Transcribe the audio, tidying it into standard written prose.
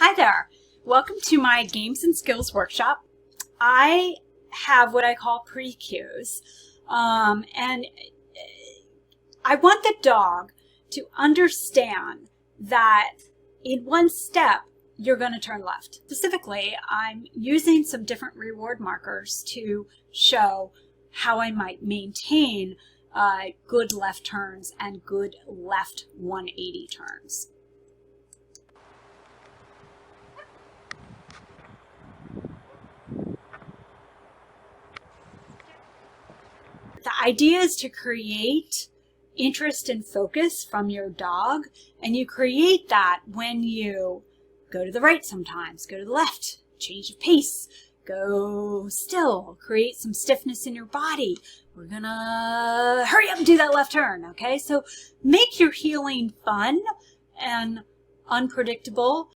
Hi there. Welcome to my Games and Skills workshop. I have what I call pre-cues, and I want the dog to understand that in one step you're going to turn left. Specifically, I'm using some different reward markers to show how I might maintain good left turns and good left 180 turns. The idea is to create interest and focus from your dog, and you create that when you go to the right sometimes, go to the left, change of pace, go still, create some stiffness in your body. We're gonna hurry up and do that left turn, okay? So make your heeling fun and unpredictable.